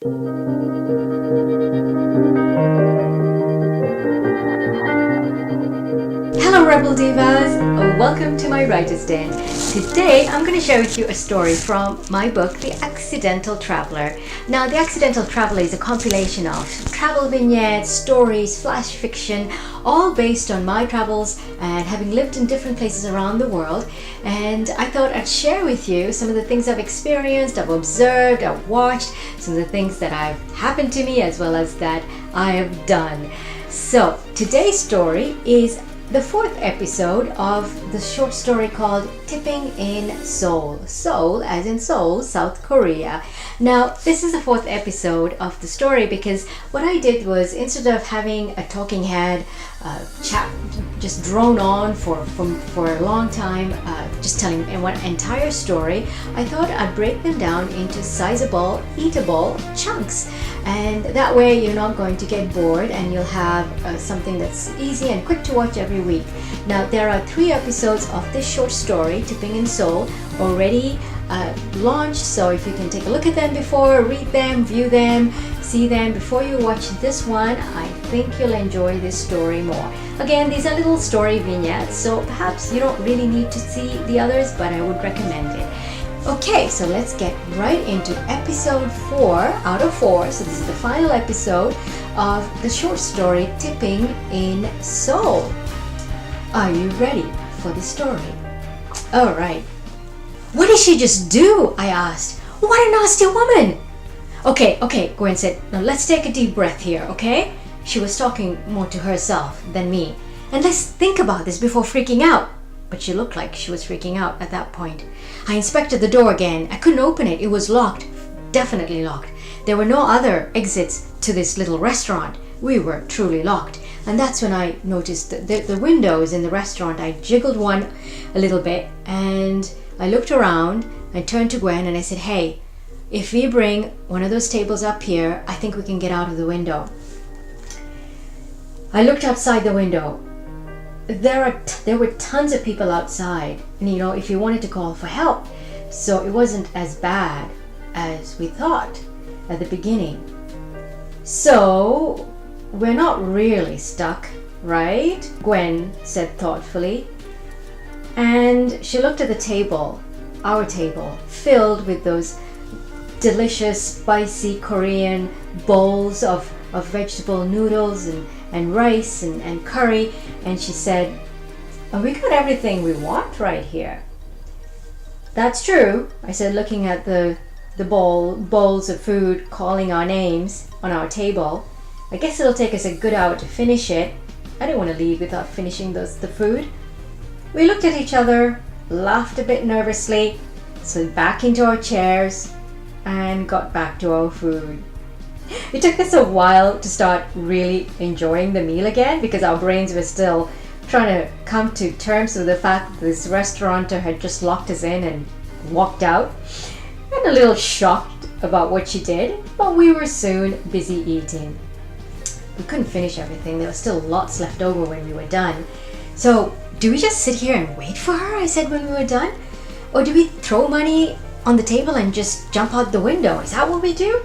Hello Rebel Divas! Welcome to my Writer's Den. Today I'm going to share with you a story from my book, The Accidental Traveler. Now, The Accidental Traveler is a compilation of travel vignettes, stories, flash fiction, all based on my travels and having lived in different places around the world. And I thought I'd share with you some of the things I've experienced, I've observed, I've watched, some of the things that have happened to me as well as that I have done. So today's story is the fourth episode of the short story called Tipping in Seoul. Seoul as in Seoul, South Korea. Now, this is the fourth episode of the story because what I did was, instead of having a talking head chat just drone on for a long time, just telling one entire story, I thought I'd break them down into sizable, eatable chunks. And that way you're not going to get bored and you'll have something that's easy and quick to watch every week. Now, there are 3 episodes of this short story, Tipping in Seoul, already launched. So if you can take a look at them before, read them, view them, see them before you watch this one, I think you'll enjoy this story more. Again, these are little story vignettes, so perhaps you don't really need to see the others, but I would recommend it. Okay, so let's get right into episode 4 out of 4. So this is the final episode of the short story Tipping in Seoul. Are you ready for the story? All right. What did she just do? I asked. What a nasty woman! Okay, Gwen said. Now let's take a deep breath here, okay? She was talking more to herself than me. And let's think about this before freaking out. But she looked like she was freaking out at that point. I inspected the door again. I couldn't open it. It was locked. Definitely locked. There were no other exits to this little restaurant. We were truly locked. And that's when I noticed the windows in the restaurant. I jiggled one a little bit and I looked around. I turned to Gwen and I said, hey, if we bring one of those tables up here, I think we can get out of the window. I looked outside the window. There were tons of people outside, and if you wanted to call for help, so it wasn't as bad as we thought at the beginning. So we're not really stuck, right? Gwen said thoughtfully, and she looked at the table, our table, filled with those delicious spicy Korean bowls of vegetable noodles and rice and curry, and she said, oh, we got everything we want right here. That's true, I said, looking at the bowls of food calling our names on our table. I guess it'll take us a good hour to finish it. I didn't want to leave without finishing the food. We looked at each other, laughed a bit nervously, slid back into our chairs, and got back to our food. It took us a while to start really enjoying the meal again because our brains were still trying to come to terms with the fact that this restaurateur had just locked us in and walked out. And a little shocked about what she did, but we were soon busy eating. We couldn't finish everything. There was still lots left over when we were done. So, do we just sit here and wait for her? I said when we were done. Or do we throw money on the table and just jump out the window? Is that what we do?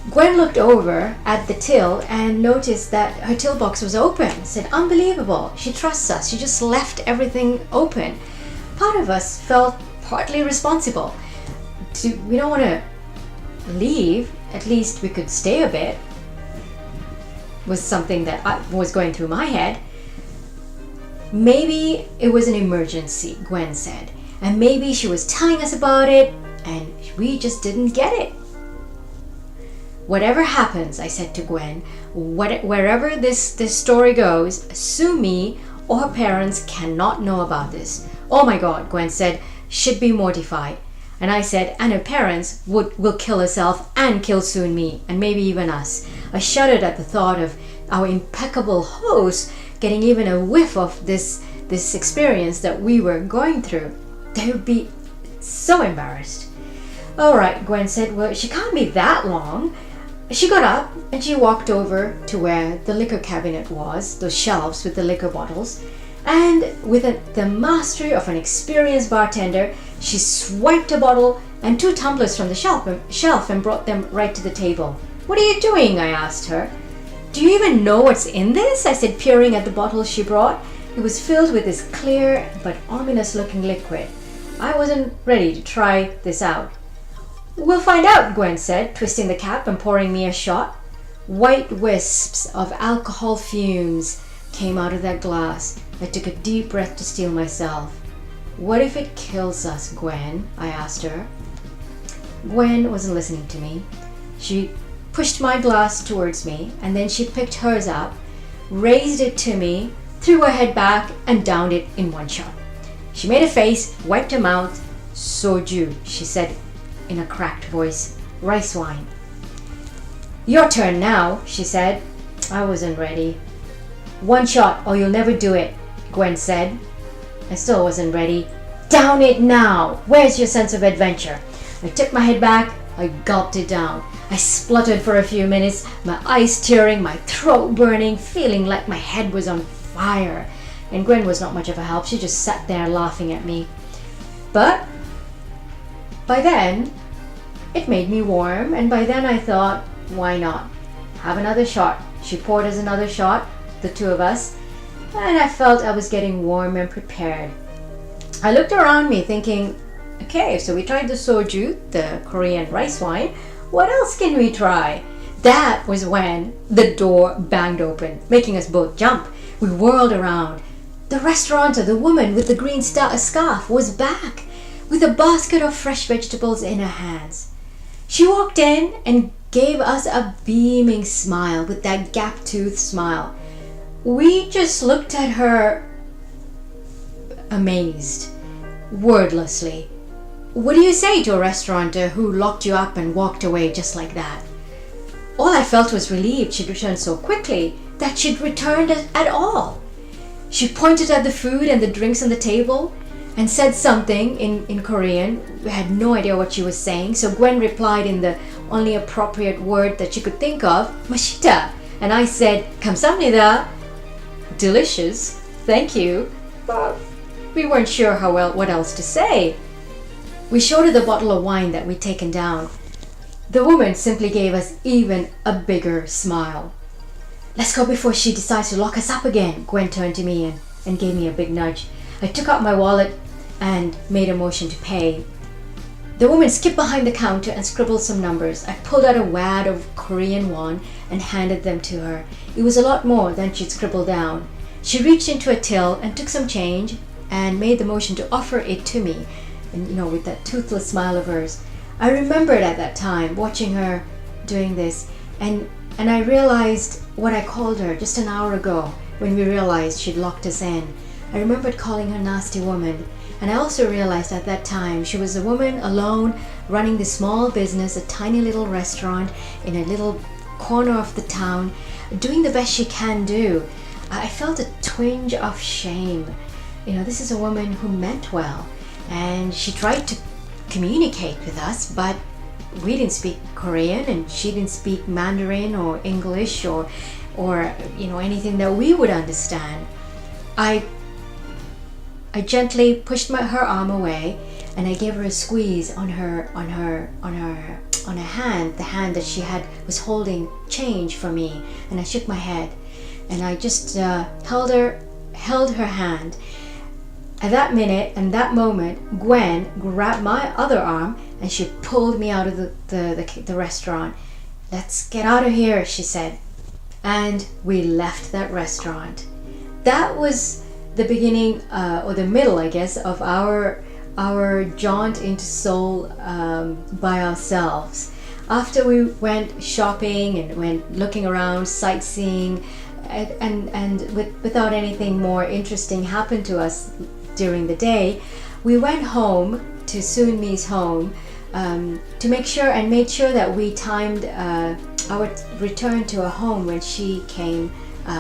Gwen looked over at the till and noticed that her till box was open. Said, unbelievable. She trusts us. She just left everything open. Part of us felt partly responsible. We don't want to leave. At least we could stay a bit. Was something that was going through my head. Maybe it was an emergency, Gwen said. And maybe she was telling us about it and we just didn't get it. Whatever happens, I said to Gwen, wherever this story goes, Sumi or her parents cannot know about this. Oh my God, Gwen said, she'd be mortified. And I said, and her parents will kill herself and kill Sumi and maybe even us. I shuddered at the thought of our impeccable host getting even a whiff of this experience that we were going through. They would be so embarrassed. All right, Gwen said, well, she can't be that long. She got up and she walked over to where the liquor cabinet was, those shelves with the liquor bottles, And with the mastery of an experienced bartender, she swiped a bottle and 2 tumblers from the shelf and brought them right to the table. "What are you doing?" I asked her. "Do you even know what's in this?" I said, peering at the bottle she brought. It was filled with this clear but ominous looking liquid. I wasn't ready to try this out. "We'll find out," Gwen said, twisting the cap and pouring me a shot. White wisps of alcohol fumes came out of that glass. I took a deep breath to steel myself. "What if it kills us, Gwen?" I asked her. Gwen wasn't listening to me. She pushed my glass towards me, and then she picked hers up, raised it to me, threw her head back, and downed it in one shot. She made a face, wiped her mouth. "Soju," she said in a cracked voice. "Rice wine." "Your turn now," she said. I wasn't ready. "1 shot or you'll never do it," Gwen said. I still wasn't ready. "Down it now! Where's your sense of adventure?" I took my head back. I gulped it down. I spluttered for a few minutes, my eyes tearing, my throat burning, feeling like my head was on fire. And Gwen was not much of a help. She just sat there laughing at me. But by then, it made me warm, and by then I thought, why not? Have another shot. She poured us another shot, the 2 of us, and I felt I was getting warm and prepared. I looked around me thinking, okay, so we tried the soju, the Korean rice wine. What else can we try? That was when the door banged open, making us both jump. We whirled around. The restaurateur, the woman with the green scarf, was back with a basket of fresh vegetables in her hands. She walked in and gave us a beaming smile with that gap-toothed smile. We just looked at her amazed, wordlessly. What do you say to a restaurateur who locked you up and walked away just like that? All I felt was relieved she'd returned so quickly, that she'd returned at all. She pointed at the food and the drinks on the table and said something in Korean. We had no idea what she was saying, so Gwen replied in the only appropriate word that she could think of, "Mashita." And I said, "Kamsahamnida." Delicious, thank you. But we weren't sure what else to say. We showed her the bottle of wine that we'd taken down. The woman simply gave us even a bigger smile. "Let's go before she decides to lock us up again." Gwen turned to me and gave me a big nudge. I took out my wallet and made a motion to pay. The woman skipped behind the counter and scribbled some numbers. I pulled out a wad of Korean won and handed them to her. It was a lot more than she'd scribbled down. She reached into a till and took some change and made the motion to offer it to me, and with that toothless smile of hers. I remembered at that time watching her doing this, and I realized what I called her just an hour ago when we realized she'd locked us in. I remembered calling her nasty woman, and I also realized at that time she was a woman alone running this small business, a tiny little restaurant in a little corner of the town, doing the best she can do. I felt a twinge of shame. This is a woman who meant well, and she tried to communicate with us, but we didn't speak Korean and she didn't speak Mandarin or English or anything that we would understand. I gently pushed her arm away, and I gave her a squeeze on her hand, the hand that she was holding change for me, and I shook my head, and I just held her hand. At that minute and that moment, Gwen grabbed my other arm and she pulled me out of the restaurant. "Let's get out of here," she said. And we left that restaurant. That was the beginning, or the middle, I guess, of our jaunt into Seoul by ourselves. After we went shopping and went looking around, sightseeing, and without anything more interesting happened to us during the day, we went home to Soon-mi's home to made sure that we timed our return to her home when she came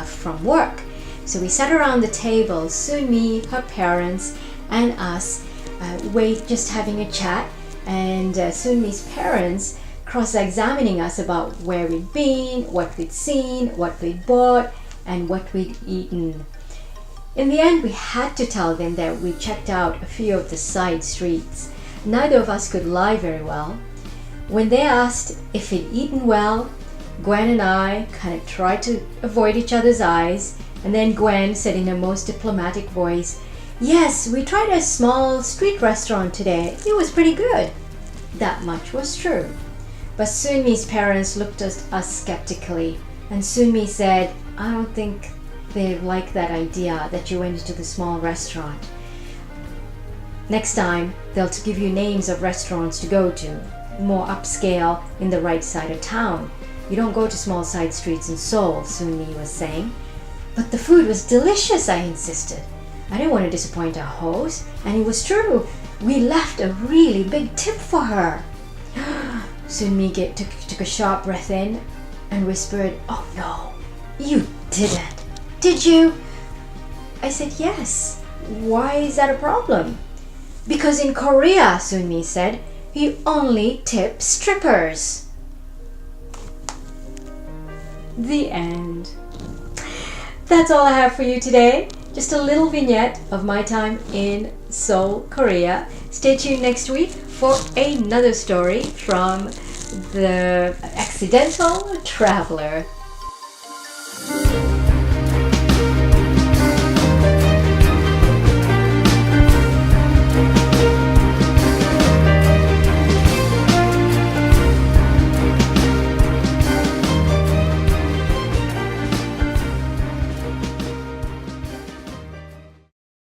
from work. So we sat around the table, Soon-mi, her parents, and us, just having a chat, and Soon-mi's parents cross-examining us about where we'd been, what we'd seen, what we'd bought, and what we'd eaten. In the end, we had to tell them that we checked out a few of the side streets. Neither of us could lie very well. When they asked if we'd eaten well, Gwen and I kind of tried to avoid each other's eyes, and then Gwen said in her most diplomatic voice, "Yes, we tried a small street restaurant today. It was pretty good." That much was true. But Sunmi's parents looked at us skeptically, and Sunmi said, "I don't think they like that idea that you went into the small restaurant. Next time, they'll give you names of restaurants to go to, more upscale in the right side of town. You don't go to small side streets in Seoul," Sunmi was saying. "But the food was delicious," I insisted. I didn't want to disappoint our host, and it was true. We left a really big tip for her. Sunmi took a sharp breath in and whispered, "Oh no, you didn't, did you?" I said, "Yes. Why is that a problem?" "Because in Korea," Sunmi said, "you only tip strippers." The end. That's all I have for you today. Just a little vignette of my time in Seoul, Korea. Stay tuned next week for another story from the Accidental Traveler.